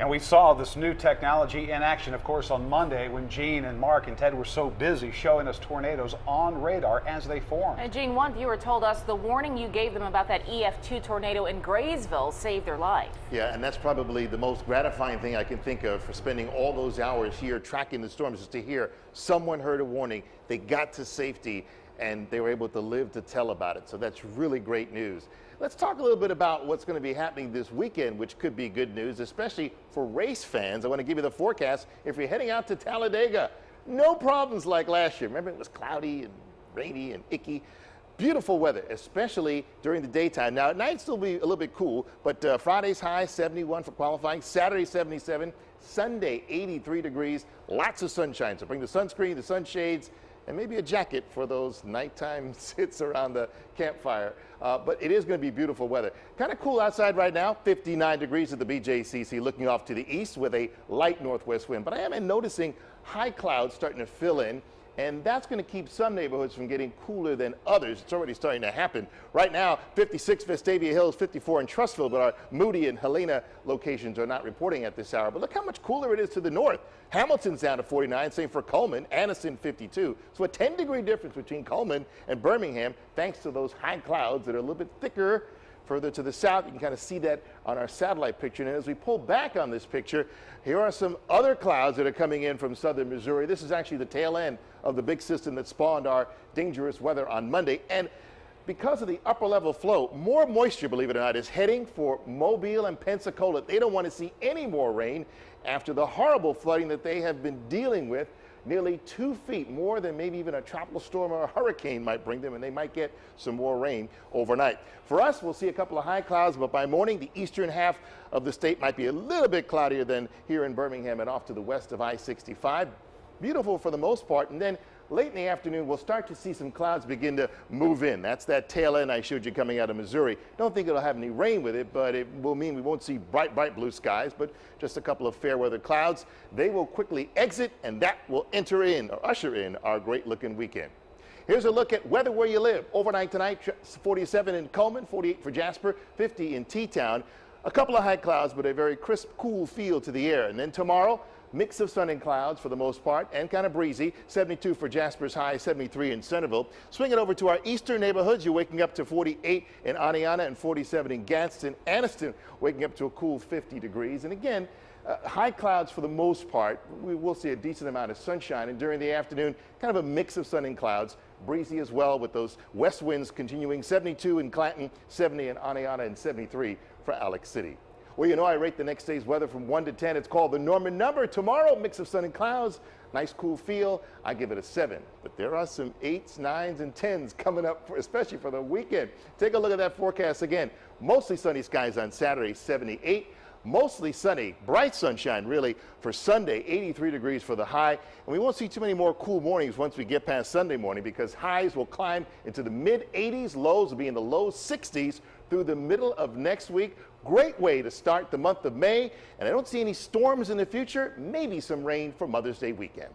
And we saw this new technology in action, of course, on Monday when Gene and Mark and Ted were so busy showing us tornadoes on radar as they form. And Gene, one viewer told us the warning you gave them about that EF2 tornado in Graysville saved their life. Yeah, and that's probably the most gratifying thing I can think of for spending all those hours here tracking the storms, is to hear someone heard a warning, they got to safety, and they were able to live to tell about it. So that's really great news. Let's talk a little bit about what's going to be happening this weekend, which could be good news, especially for race fans. I want to give you the forecast. If you're heading out to Talladega, no problems like last year. Remember, it was cloudy and rainy and icky. Beautiful weather, especially during the daytime. Now, at night still be a little bit cool, but Friday's high, 71 for qualifying. Saturday, 77. Sunday, 83 degrees. Lots of sunshine. So bring the sunscreen, the sunshades, and maybe a jacket for those nighttime sits around the campfire. But it is going to be beautiful weather. Kind of cool outside right now, 59 degrees at the BJCC, looking off to the east with a light northwest wind. But I am noticing high clouds starting to fill in, and that's going to keep some neighborhoods from getting cooler than others. It's already starting to happen. Right now, 56 Vestavia Hills, 54 in Trussville, but our Moody and Helena locations are not reporting at this hour. But look how much cooler it is to the north. Hamilton's down to 49, same for Coleman, Anniston 52. So a 10-degree difference between Coleman and Birmingham, thanks to those high clouds that are a little bit thicker further to the south. You can kind of see that on our satellite picture. And as we pull back on this picture, here are some other clouds that are coming in from southern Missouri. This is actually the tail end of the big system that spawned our dangerous weather on Monday. And because of the upper level flow, more moisture, believe it or not, is heading for Mobile and Pensacola. They don't want to see any more rain after the horrible flooding that they have been dealing with. Nearly 2 feet, more than maybe even a tropical storm or a hurricane might bring them, and they might get some more rain overnight. For us, we'll see a couple of high clouds, but by morning, the eastern half of the state might be a little bit cloudier than here in Birmingham and off to the west of I-65. Beautiful for the most part, and then late in the afternoon, we'll start to see some clouds begin to move in. That's that tail end I showed you coming out of Missouri. Don't think it'll have any rain with it, but it will mean we won't see bright blue skies, but just a couple of fair weather clouds. They will quickly exit, and that will enter in or usher in our great looking weekend. Here's a look at weather where you live. Overnight tonight, 47 in Coleman, 48 for Jasper, 50 in T-Town. A couple of high clouds, but a very crisp, cool feel to the air. And then tomorrow, mix of sun and clouds for the most part, and kind of breezy. 72 for Jasper's high, 73 in Centerville. Swing it over to our eastern neighborhoods. You're waking up to 48 in Aniana and 47 in Gadsden. Anniston waking up to a cool 50 degrees. And again, high clouds for the most part. We will see a decent amount of sunshine, and during the afternoon, kind of a mix of sun and clouds. Breezy as well, with those west winds continuing. 72 in Clanton, 70 in Aniana, and 73 for Alex City. Well, you know, I rate the next day's weather from 1 to 10. It's called the Norman number. Tomorrow, mix of sun and clouds, nice cool feel. I give it a 7. But there are some 8s, 9s, and 10s coming up, especially for the weekend. Take a look at that forecast again. Mostly sunny skies on Saturday, 78. Mostly sunny, bright sunshine really for Sunday, 83 degrees for the high. And we won't see too many more cool mornings once we get past Sunday morning, because highs will climb into the mid 80s, lows will be in the low 60s through the middle of next week. Great way to start the month of May. And I don't see any storms in the future, maybe some rain for Mother's Day weekend.